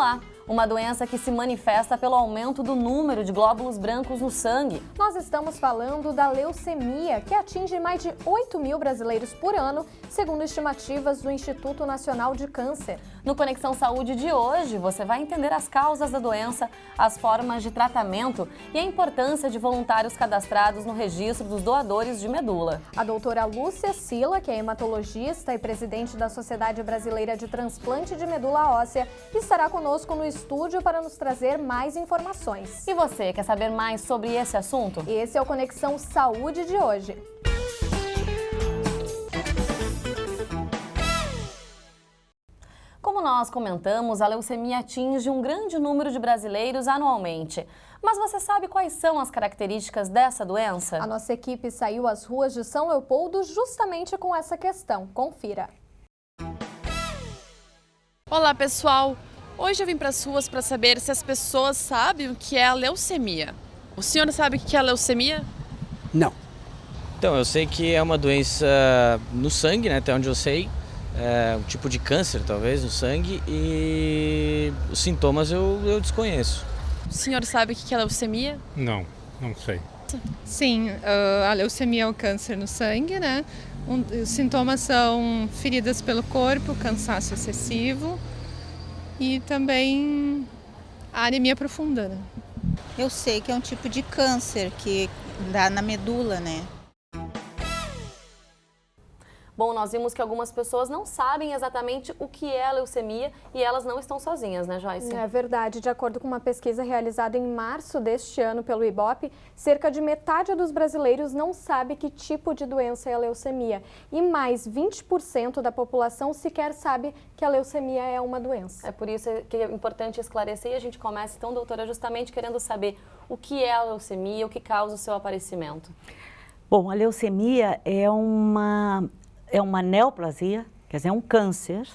Olá! Uma doença que se manifesta pelo aumento do número de glóbulos brancos no sangue. Nós estamos falando da leucemia, que atinge mais de 8 mil brasileiros por ano, segundo estimativas do Instituto Nacional de Câncer. No Conexão Saúde de hoje, você vai entender as causas da doença, as formas de tratamento e a importância de voluntários cadastrados no registro dos doadores de medula. A doutora Lúcia Sila, que é hematologista e presidente da Sociedade Brasileira de Transplante de Medula Óssea, estará conosco no estúdio para nos trazer mais informações. E você, quer saber mais sobre esse assunto? Esse é o Conexão Saúde de hoje. Como nós comentamos, a leucemia atinge um grande número de brasileiros anualmente. Mas você sabe quais são as características dessa doença? A nossa equipe saiu às ruas de São Leopoldo justamente com essa questão. Confira. Olá, pessoal! Hoje eu vim para as ruas para saber se as pessoas sabem o que é a leucemia. O senhor sabe o que é a leucemia? Não. Então, eu sei que é uma doença no sangue, né, até onde eu sei. É um tipo de câncer, talvez, no sangue. E os sintomas eu desconheço. O senhor sabe o que é a leucemia? Não, não sei. Sim, a leucemia é o câncer no sangue, né? Os sintomas são feridas pelo corpo, cansaço excessivo e também a anemia profunda, né? Eu sei que é um tipo de câncer que dá na medula, né? Bom, nós vimos que algumas pessoas não sabem exatamente o que é a leucemia e elas não estão sozinhas, né, Joyce? É verdade. De acordo com uma pesquisa realizada em março deste ano pelo IBOP, cerca de metade dos brasileiros não sabe que tipo de doença é a leucemia. E mais 20% da população sequer sabe que a leucemia é uma doença. É por isso que é importante esclarecer e a gente começa, então, doutora, justamente querendo saber o que é a leucemia, o que causa o seu aparecimento. Bom, a leucemia é uma neoplasia, quer dizer, é um câncer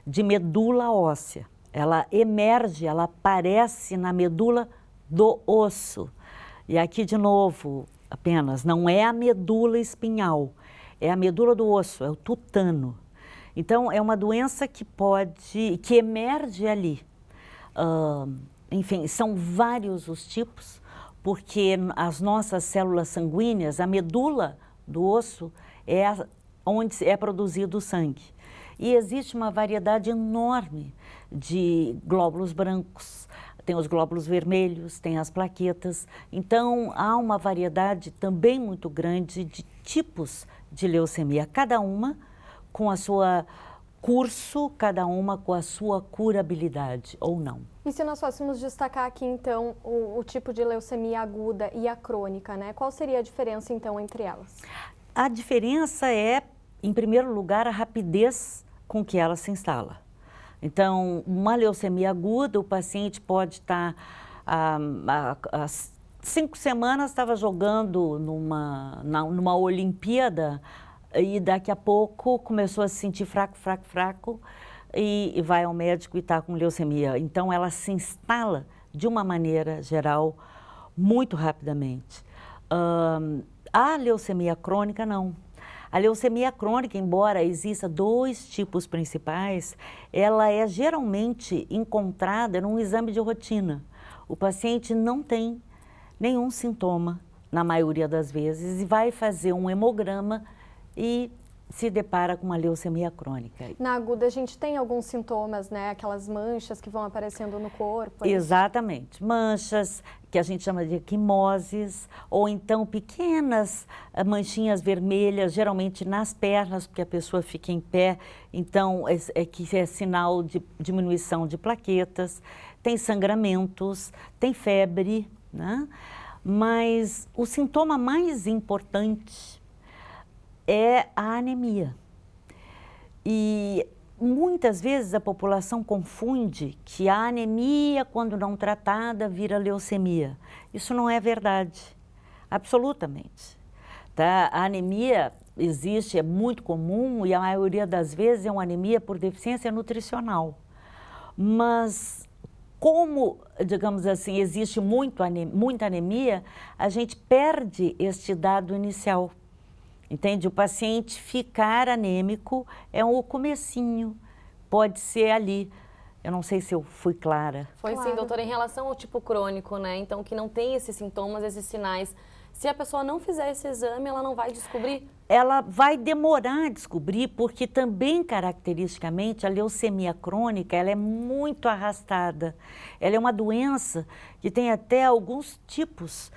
de medula óssea. Ela emerge, ela aparece na medula do osso. E aqui, de novo, apenas, não é a medula espinhal, é a medula do osso, é o tutano. Então, é uma doença que emerge ali. Enfim, são vários os tipos, porque as nossas células sanguíneas, a medula do osso é onde é produzido o sangue. E existe uma variedade enorme de glóbulos brancos, tem os glóbulos vermelhos, tem as plaquetas. Então, há uma variedade também muito grande de tipos de leucemia, cada uma com a sua curso, cada uma com a sua curabilidade ou não. E se nós fôssemos destacar aqui, então, o tipo de leucemia aguda e a crônica, né? Qual seria a diferença, então, entre elas? A diferença é, em primeiro lugar, a rapidez com que ela se instala. Então, uma leucemia aguda, o paciente pode estar, há 5 semanas, estava jogando numa Olimpíada e daqui a pouco começou a se sentir fraco e vai ao médico e está com leucemia. Então, ela se instala de uma maneira geral muito rapidamente. A leucemia crônica, não. A leucemia crônica, embora exista 2 tipos principais, ela é geralmente encontrada num exame de rotina. O paciente não tem nenhum sintoma, na maioria das vezes, e vai fazer um hemograma e se depara com uma leucemia crônica. Na aguda a gente tem alguns sintomas, né? Aquelas manchas que vão aparecendo no corpo. Exatamente. Manchas, que a gente chama de equimoses, ou então pequenas manchinhas vermelhas, geralmente nas pernas, porque a pessoa fica em pé, então que é sinal de diminuição de plaquetas. Tem sangramentos, tem febre, né? Mas o sintoma mais importante é a anemia. E muitas vezes a população confunde que a anemia, quando não tratada, vira leucemia. Isso não é verdade, absolutamente. Tá? A anemia existe, é muito comum e a maioria das vezes é uma anemia por deficiência nutricional. Mas como, digamos assim, existe muita anemia, a gente perde este dado inicial. Entende? O paciente ficar anêmico é o comecinho, pode ser ali. Eu não sei se eu fui clara. Foi sim, doutora, em relação ao tipo crônico, né? Então, que não tem esses sintomas, esses sinais. Se a pessoa não fizer esse exame, ela não vai descobrir? Ela vai demorar a descobrir, porque também, caracteristicamente, a leucemia crônica, ela é muito arrastada. Ela é uma doença que tem até alguns tipos,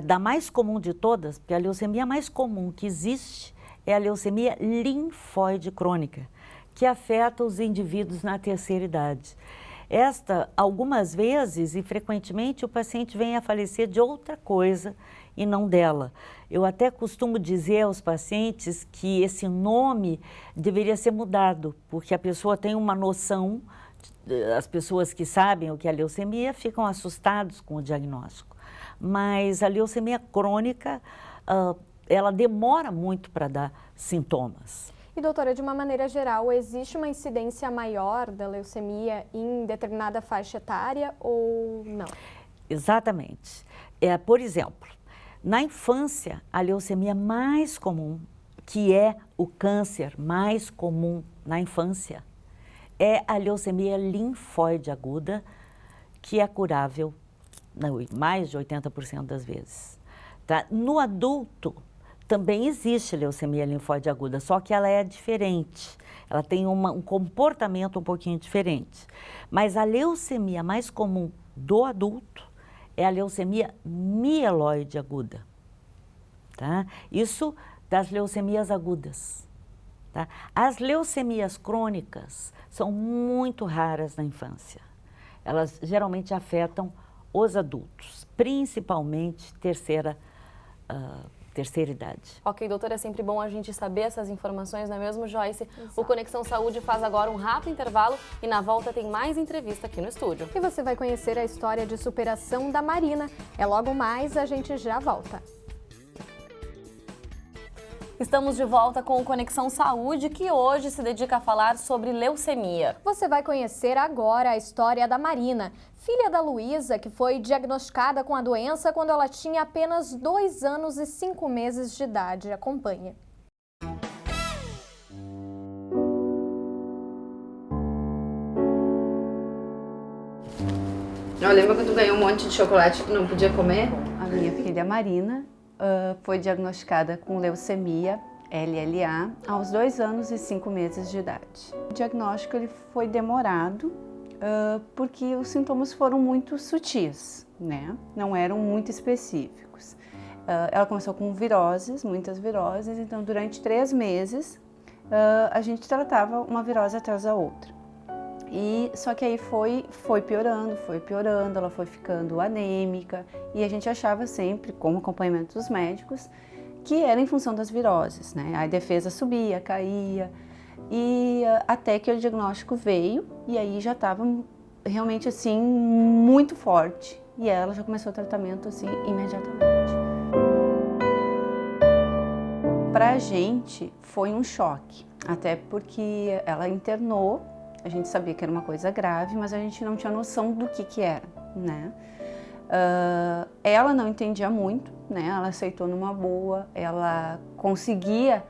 da mais comum de todas, porque a leucemia mais comum que existe é a leucemia linfóide crônica, que afeta os indivíduos na terceira idade. Esta, algumas vezes e frequentemente, o paciente vem a falecer de outra coisa e não dela. Eu até costumo dizer aos pacientes que esse nome deveria ser mudado, porque a pessoa tem uma noção, as pessoas que sabem o que é leucemia ficam assustados com o diagnóstico. Mas a leucemia crônica, ela demora muito para dar sintomas. E doutora, de uma maneira geral, existe uma incidência maior da leucemia em determinada faixa etária ou não? Exatamente. Por exemplo, na infância, a leucemia mais comum, que é o câncer mais comum na infância, é a leucemia linfóide aguda, que é curável mais de 80% das vezes. Tá? No adulto, também existe leucemia linfóide aguda, só que ela é diferente. Ela tem um comportamento um pouquinho diferente. Mas a leucemia mais comum do adulto é a leucemia mieloide aguda. Tá? Isso das leucemias agudas. Tá? As leucemias crônicas são muito raras na infância. Elas geralmente afetam os adultos, principalmente terceira idade. Ok, doutora, é sempre bom a gente saber essas informações, não é mesmo, Joyce? Exato. O Conexão Saúde faz agora um rápido intervalo e na volta tem mais entrevista aqui no estúdio. E você vai conhecer a história de superação da Marina. É logo mais, a gente já volta. Estamos de volta com o Conexão Saúde, que hoje se dedica a falar sobre leucemia. Você vai conhecer agora a história da Marina, filha da Luísa, que foi diagnosticada com a doença quando ela tinha apenas 2 anos e 5 meses de idade. Acompanhe. Lembra que tu ganhou um monte de chocolate que não podia comer? A minha filha Marina foi diagnosticada com leucemia LLA aos 2 anos e 5 meses de idade. O diagnóstico ele foi demorado porque os sintomas foram muito sutis, né? Não eram muito específicos. Ela começou com viroses, muitas viroses, então durante 3 meses a gente tratava uma virose atrás da outra. Só que aí foi piorando, ela foi ficando anêmica e a gente achava sempre, como acompanhamento dos médicos, que era em função das viroses, né? A defesa subia, caía e até que o diagnóstico veio e aí já estava realmente assim muito forte e ela já começou o tratamento assim imediatamente. Pra gente foi um choque, até porque ela internou. A gente sabia que era uma coisa grave, mas a gente não tinha noção do que era, né? Ela não entendia muito, né? Ela aceitou numa boa, ela conseguia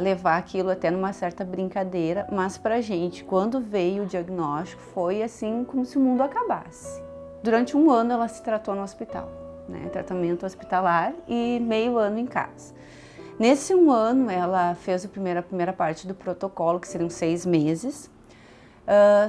levar aquilo até numa certa brincadeira, mas pra gente, quando veio o diagnóstico, foi assim como se o mundo acabasse. Durante 1 ano ela se tratou no hospital, né? Tratamento hospitalar e meio ano em casa. Nesse 1 ano ela fez a primeira parte do protocolo, que seriam 6 meses,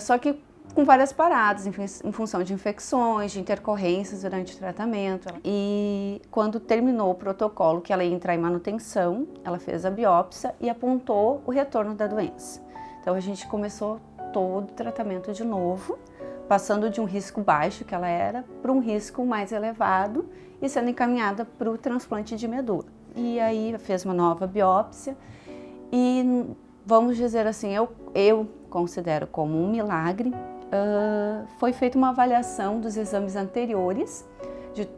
só que com várias paradas, em função de infecções, de intercorrências durante o tratamento. E quando terminou o protocolo, que ela ia entrar em manutenção, ela fez a biópsia e apontou o retorno da doença. Então a gente começou todo o tratamento de novo, passando de um risco baixo que ela era, para um risco mais elevado e sendo encaminhada para o transplante de medula. E aí fez uma nova biópsia e, vamos dizer assim, eu considero como um milagre. Foi feita uma avaliação dos exames anteriores, de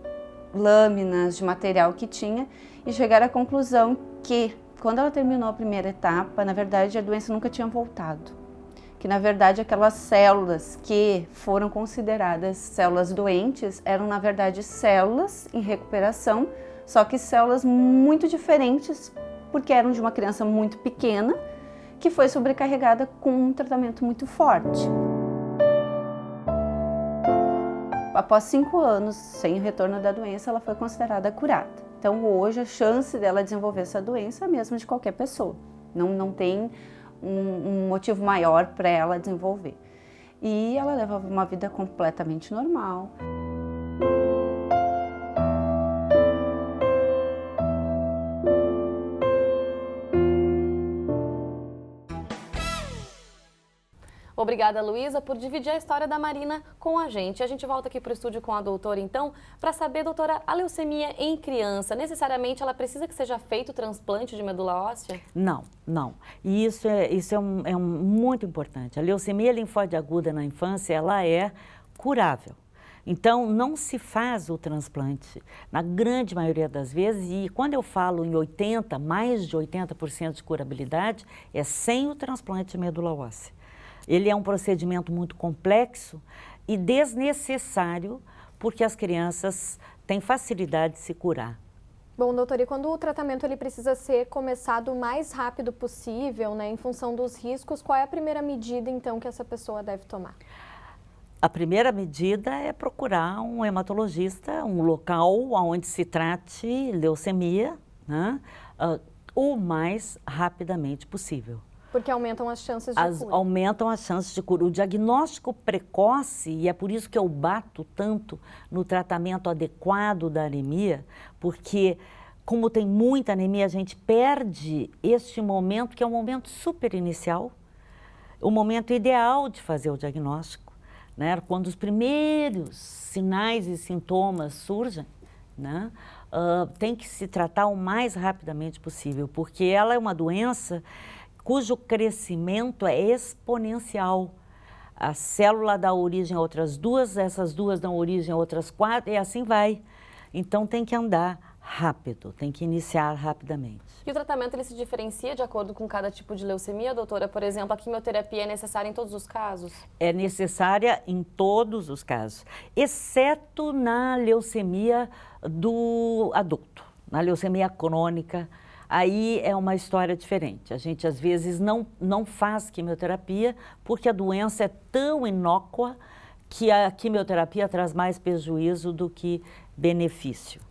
lâminas, de material que tinha, e chegaram à conclusão que, quando ela terminou a primeira etapa, na verdade a doença nunca tinha voltado. Que na verdade aquelas células que foram consideradas células doentes eram na verdade células em recuperação, só que células muito diferentes, porque eram de uma criança muito pequena, que foi sobrecarregada com um tratamento muito forte. após 5 anos sem o retorno da doença, ela foi considerada curada. Então, hoje, a chance dela desenvolver essa doença é a mesma de qualquer pessoa. Não tem um motivo maior para ela desenvolver. E ela leva uma vida completamente normal. Obrigada, Luísa, por dividir a história da Marina com a gente. A gente volta aqui para o estúdio com a doutora, então, para saber, doutora, a leucemia em criança, necessariamente ela precisa que seja feito o transplante de medula óssea? Não, não. E isso é muito importante. A leucemia linfóide aguda na infância, ela é curável. Então, não se faz o transplante, na grande maioria das vezes, e quando eu falo em 80%, mais de 80% de curabilidade, é sem o transplante de medula óssea. Ele é um procedimento muito complexo e desnecessário, porque as crianças têm facilidade de se curar. Bom, doutora, e quando o tratamento ele precisa ser começado o mais rápido possível, né, em função dos riscos, qual é a primeira medida, então, que essa pessoa deve tomar? A primeira medida é procurar um hematologista, um local onde se trate leucemia, né, o mais rapidamente possível. Porque aumentam as chances de cura. Aumentam as chances de cura. O diagnóstico precoce, e é por isso que eu bato tanto no tratamento adequado da anemia, porque como tem muita anemia, a gente perde este momento, que é um momento super inicial, o momento ideal de fazer o diagnóstico, né? Quando os primeiros sinais e sintomas surgem, né? Tem que se tratar o mais rapidamente possível, porque ela é uma doença cujo crescimento é exponencial. A célula dá origem a outras 2, essas 2 dão origem a outras 4 e assim vai. Então tem que andar rápido, tem que iniciar rapidamente. E o tratamento ele se diferencia de acordo com cada tipo de leucemia, doutora? Por exemplo, a quimioterapia é necessária em todos os casos? É necessária em todos os casos, exceto na leucemia do adulto, na leucemia crônica. Aí é uma história diferente. A gente, às vezes, não faz quimioterapia porque a doença é tão inócua que a quimioterapia traz mais prejuízo do que benefício.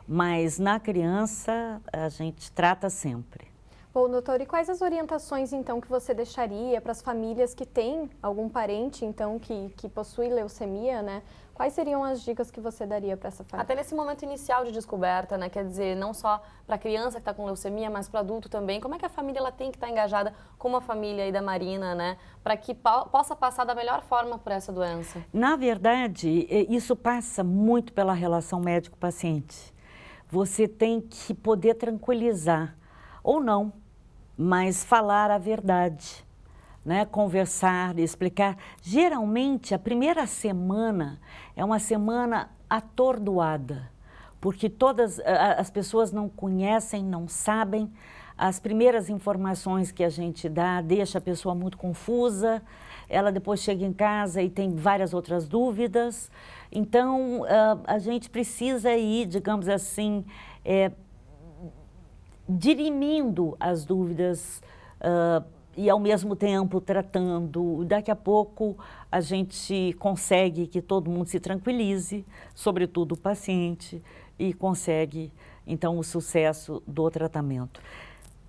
Mas na criança, a gente trata sempre. Bom, doutor, e quais as orientações, então, que você deixaria para as famílias que têm algum parente, então, que possui leucemia, né? Quais seriam as dicas que você daria para essa família? Até nesse momento inicial de descoberta, né? Quer dizer, não só para a criança que está com leucemia, mas para o adulto também. Como é que a família ela tem que estar engajada como a família aí da Marina, né? Para que possa passar da melhor forma por essa doença? Na verdade, isso passa muito pela relação médico-paciente. Você tem que poder tranquilizar, ou não, mas falar a verdade, né? Conversar, explicar. Geralmente, a primeira semana é uma semana atordoada, porque todas as pessoas não conhecem, não sabem. As primeiras informações que a gente dá deixa a pessoa muito confusa, ela depois chega em casa e tem várias outras dúvidas. Então, a gente precisa ir, digamos assim, dirimindo as dúvidas e, ao mesmo tempo, tratando. Daqui a pouco, a gente consegue que todo mundo se tranquilize, sobretudo o paciente, e consegue, então, o sucesso do tratamento.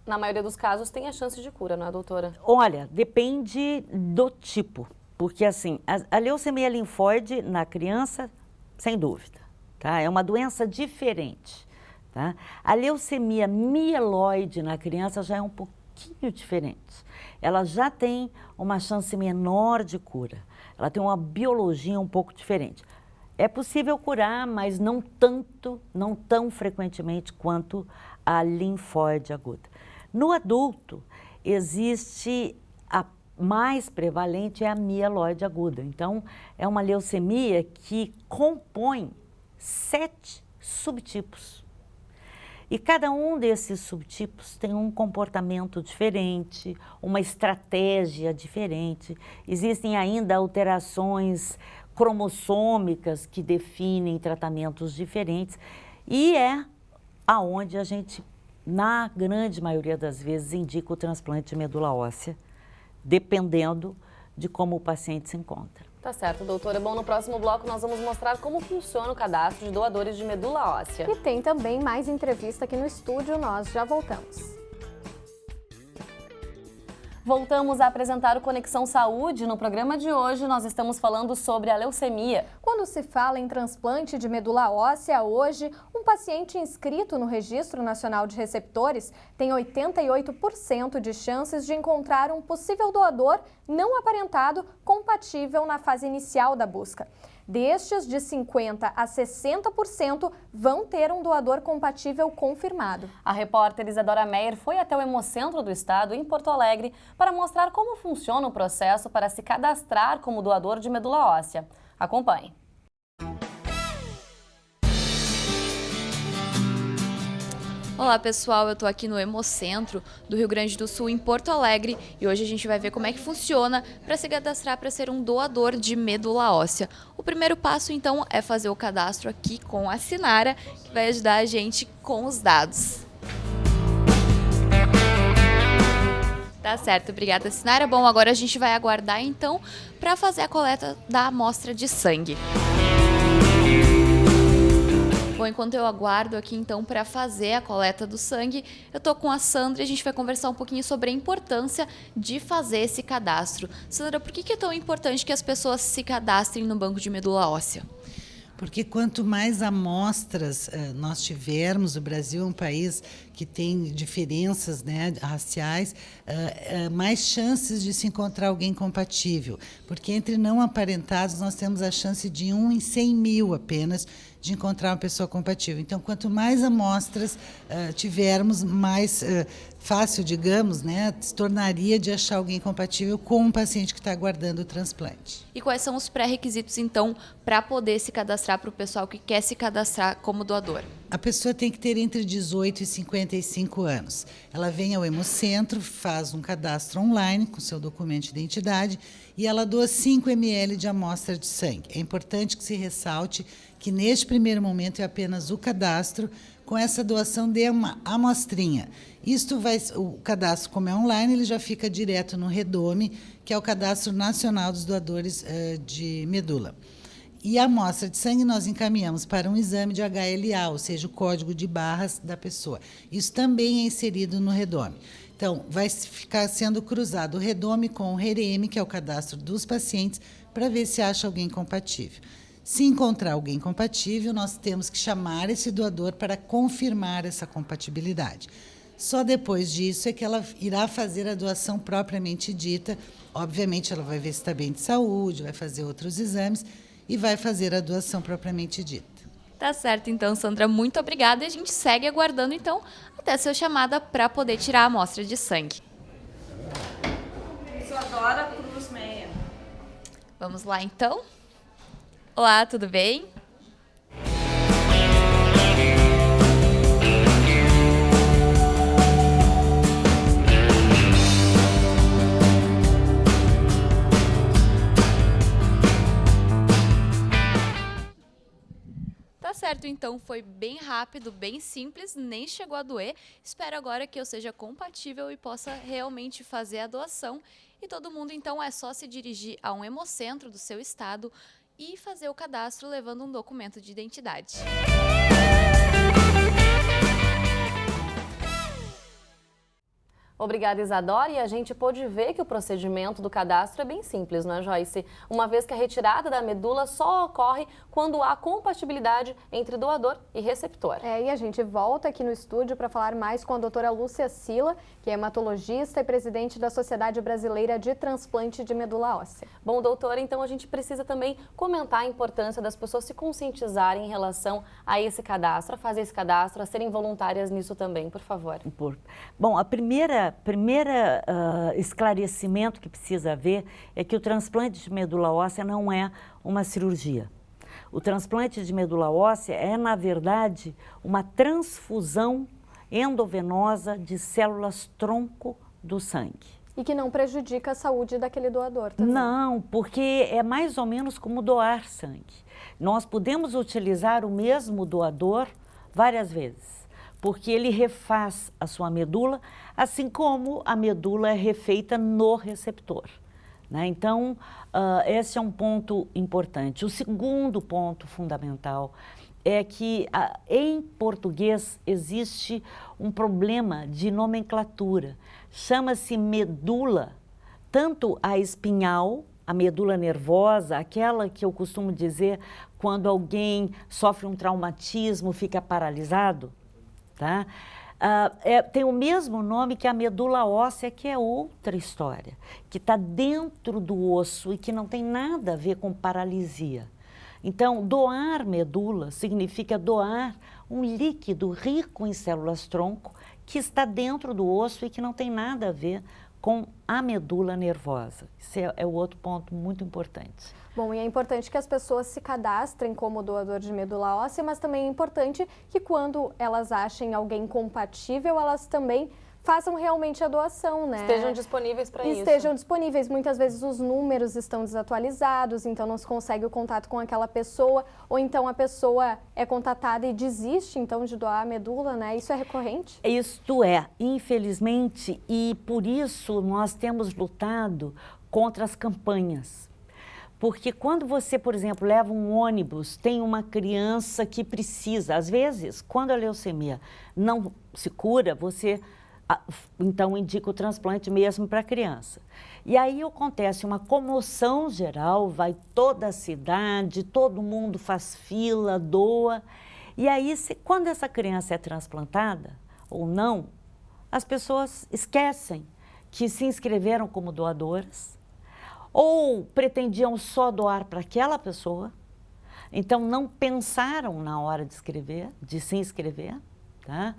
Na maioria dos casos, tem a chance de cura, não é, doutora? Olha, depende do tipo, porque, assim, a leucemia linfóide na criança, sem dúvida, tá? É uma doença diferente. Tá? A leucemia mieloide na criança já é um pouquinho diferente. Ela já tem uma chance menor de cura. Ela tem uma biologia um pouco diferente. É possível curar, mas não tanto, não tão frequentemente quanto a linfóide aguda. No adulto, existe a mais prevalente é a mieloide aguda. Então, é uma leucemia que compõe 7 subtipos. E cada um desses subtipos tem um comportamento diferente, uma estratégia diferente. Existem ainda alterações cromossômicas que definem tratamentos diferentes. E é aonde a gente, na grande maioria das vezes, indica o transplante de medula óssea, dependendo de como o paciente se encontra. Tá certo, doutora. Bom, no próximo bloco nós vamos mostrar como funciona o cadastro de doadores de medula óssea. E tem também mais entrevista aqui no estúdio, nós já voltamos. Voltamos a apresentar o Conexão Saúde. No programa de hoje nós estamos falando sobre a leucemia. Quando se fala em transplante de medula óssea, hoje, um paciente inscrito no Registro Nacional de Receptores tem 88% de chances de encontrar um possível doador não aparentado compatível na fase inicial da busca. Destes, de 50% a 60% vão ter um doador compatível confirmado. A repórter Isadora Meyer foi até o Hemocentro do Estado, em Porto Alegre, para mostrar como funciona o processo para se cadastrar como doador de medula óssea. Acompanhe. Olá pessoal, eu tô aqui no Hemocentro do Rio Grande do Sul, em Porto Alegre, e hoje a gente vai ver como é que funciona para se cadastrar para ser um doador de medula óssea. O primeiro passo então é fazer o cadastro aqui com a Sinara, que vai ajudar a gente com os dados. Tá certo, obrigada Sinara. Bom, agora a gente vai aguardar então para fazer a coleta da amostra de sangue. Bom, enquanto eu aguardo aqui então para fazer a coleta do sangue, eu tô com a Sandra e a gente vai conversar um pouquinho sobre a importância de fazer esse cadastro. Sandra, por que é tão importante que as pessoas se cadastrem no banco de medula óssea? Porque quanto mais amostras nós tivermos, o Brasil é um país que tem diferenças, né, raciais, mais chances de se encontrar alguém compatível. Porque entre não aparentados nós temos a chance de 1 em 100 mil apenas de encontrar uma pessoa compatível. Então, quanto mais amostras tivermos, mais fácil, digamos, né, se tornaria de achar alguém compatível com um paciente que está aguardando o transplante. E quais são os pré-requisitos, então, para poder se cadastrar para o pessoal que quer se cadastrar como doador? A pessoa tem que ter entre 18 e 55 anos. Ela vem ao Hemocentro, faz um cadastro online com seu documento de identidade e ela doa 5 ml de amostra de sangue. É importante que se ressalte que neste primeiro momento é apenas o cadastro, com essa doação de uma amostrinha. O cadastro, como é online, ele já fica direto no REDOME, que é o Cadastro Nacional dos Doadores de Medula. E a amostra de sangue nós encaminhamos para um exame de HLA, ou seja, o código de barras da pessoa. Isso também é inserido no REDOME. Então, vai ficar sendo cruzado o REDOME com o REREME, que é o cadastro dos pacientes, para ver se acha alguém compatível. Se encontrar alguém compatível, nós temos que chamar esse doador para confirmar essa compatibilidade. Só depois disso é que ela irá fazer a doação propriamente dita. Obviamente, ela vai ver se está bem de saúde, vai fazer outros exames e vai fazer a doação propriamente dita. Tá certo, então, Sandra, muito obrigada. E a gente segue aguardando, então, até a sua chamada para poder tirar a amostra de sangue. Isadora Cruz Meia. Vamos lá, então. Olá, tudo bem? Tá certo, então foi bem rápido, bem simples, nem chegou a doer. Espero agora que eu seja compatível e possa realmente fazer a doação. E todo mundo, então, é só se dirigir a um hemocentro do seu estado e fazer o cadastro levando um documento de identidade. Obrigada, Isadora. E a gente pôde ver que o procedimento do cadastro é bem simples, não é, Joyce? Uma vez que a retirada da medula só ocorre quando há compatibilidade entre doador e receptor. E a gente volta aqui no estúdio para falar mais com a doutora Lúcia Sila, que é hematologista e presidente da Sociedade Brasileira de Transplante de Medula Óssea. Bom, doutora, então a gente precisa também comentar a importância das pessoas se conscientizarem em relação a esse cadastro, a fazer esse cadastro, a serem voluntárias nisso também, por favor. Bom, a primeira esclarecimento que precisa haver é que o transplante de medula óssea não é uma cirurgia. O transplante de medula óssea é, na verdade, uma transfusão endovenosa de células tronco do sangue. E que não prejudica a saúde daquele doador também. Não, porque é mais ou menos como doar sangue. Nós podemos utilizar o mesmo doador várias vezes, porque ele refaz a sua medula, assim como a medula é refeita no receptor, né? Então, esse é um ponto importante. O segundo ponto fundamental é que em português existe um problema de nomenclatura. Chama-se medula, tanto a espinhal, a medula nervosa, aquela que eu costumo dizer quando alguém sofre um traumatismo, fica paralisado, tá? Tem o mesmo nome que a medula óssea, que é outra história, que está dentro do osso e que não tem nada a ver com paralisia. Então, doar medula significa doar um líquido rico em células-tronco que está dentro do osso e que não tem nada a ver com a medula nervosa. Esse é o outro ponto muito importante. Bom, e é importante que as pessoas se cadastrem como doador de medula óssea, mas também é importante que quando elas achem alguém compatível, elas também façam realmente a doação, né? Estejam disponíveis para isso. Estejam disponíveis. Muitas vezes os números estão desatualizados, então não se consegue o contato com aquela pessoa, ou então a pessoa é contatada e desiste, então, de doar a medula, né? Isso é recorrente? Isto é, infelizmente, e por isso nós temos lutado contra as campanhas. Porque quando você, por exemplo, leva um ônibus, tem uma criança que precisa, às vezes, quando a leucemia não se cura, você então indica o transplante mesmo para a criança. E aí acontece uma comoção geral, vai toda a cidade, todo mundo faz fila, doa. E aí, quando essa criança é transplantada ou não, as pessoas esquecem que se inscreveram como doadoras, ou pretendiam só doar para aquela pessoa, então não pensaram na hora de se inscrever, tá?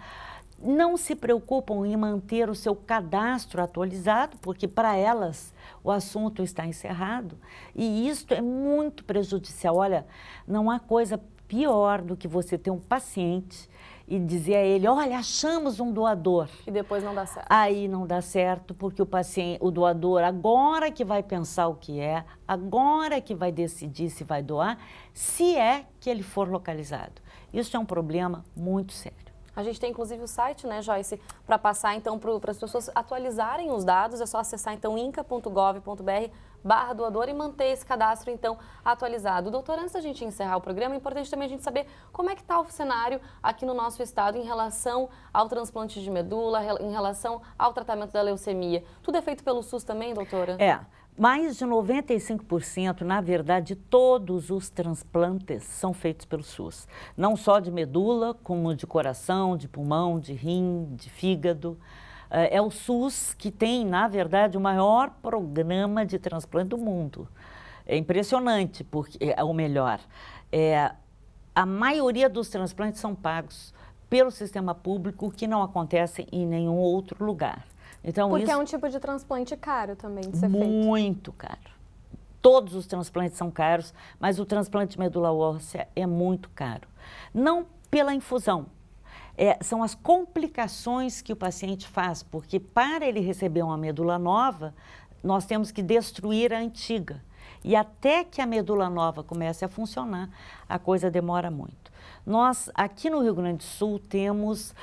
Não se preocupam em manter o seu cadastro atualizado, porque para elas o assunto está encerrado, e isto é muito prejudicial. Olha, não há coisa pior do que você ter um paciente e dizer a ele, olha, achamos um doador. E depois não dá certo. Aí não dá certo, porque o doador agora que vai pensar o que é, agora que vai decidir se vai doar, se é que ele for localizado. Isso é um problema muito sério. A gente tem inclusive o site, né, Joyce, para passar então para as pessoas atualizarem os dados, é só acessar então inca.gov.br/doador e manter esse cadastro então atualizado. Doutor, antes da gente encerrar o programa, é importante também a gente saber como é que está o cenário aqui no nosso estado em relação ao transplante de medula, em relação ao tratamento da leucemia. Tudo é feito pelo SUS também, doutora? Mais de 95%, na verdade, todos os transplantes são feitos pelo SUS. Não só de medula, como de coração, de pulmão, de rim, de fígado. É o SUS que tem, na verdade, o maior programa de transplante do mundo. É impressionante, porque é o melhor. A maioria dos transplantes são pagos pelo sistema público, que não acontece em nenhum outro lugar. Então, porque é um tipo de transplante caro também de ser feito. Muito caro. Todos os transplantes são caros, mas o transplante de medula óssea é muito caro. Não pela infusão, são as complicações que o paciente faz, porque para ele receber uma medula nova, nós temos que destruir a antiga. E até que a medula nova comece a funcionar, a coisa demora muito. Nós, aqui no Rio Grande do Sul, temos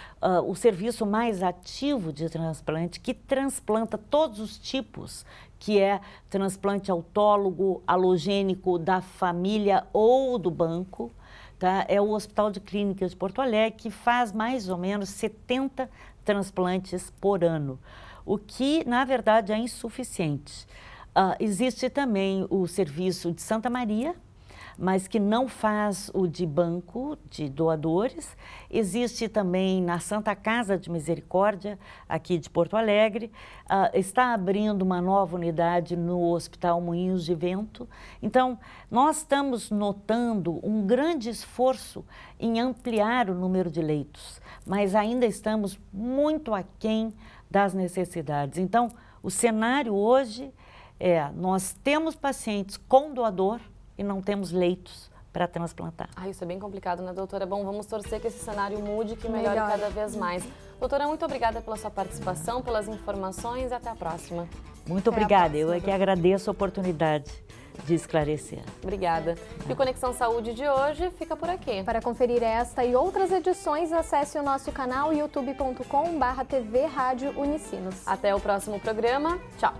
o serviço mais ativo de transplante, que transplanta todos os tipos, que é transplante autólogo, halogênico da família ou do banco. Tá? É o Hospital de Clínicas de Porto Alegre, que faz mais ou menos 70 transplantes por ano, o que, na verdade, é insuficiente. Existe também o serviço de Santa Maria, mas que não faz o de banco de doadores. Existe também na Santa Casa de Misericórdia, aqui de Porto Alegre. Está abrindo uma nova unidade no Hospital Moinhos de Vento. Então, nós estamos notando um grande esforço em ampliar o número de leitos, mas ainda estamos muito aquém das necessidades. Então, o cenário hoje nós temos pacientes com doador e não temos leitos para transplantar. Isso é bem complicado, né, doutora? Bom, vamos torcer que esse cenário mude, que melhore cada vez mais. Doutora, muito obrigada pela sua participação, pelas informações e até a próxima. Muito obrigada. Eu é que agradeço a oportunidade de esclarecer. Obrigada. E o Conexão Saúde de hoje fica por aqui. Para conferir esta e outras edições, acesse o nosso canal youtube.com/TV Rádio Unicinos. Até o próximo programa. Tchau.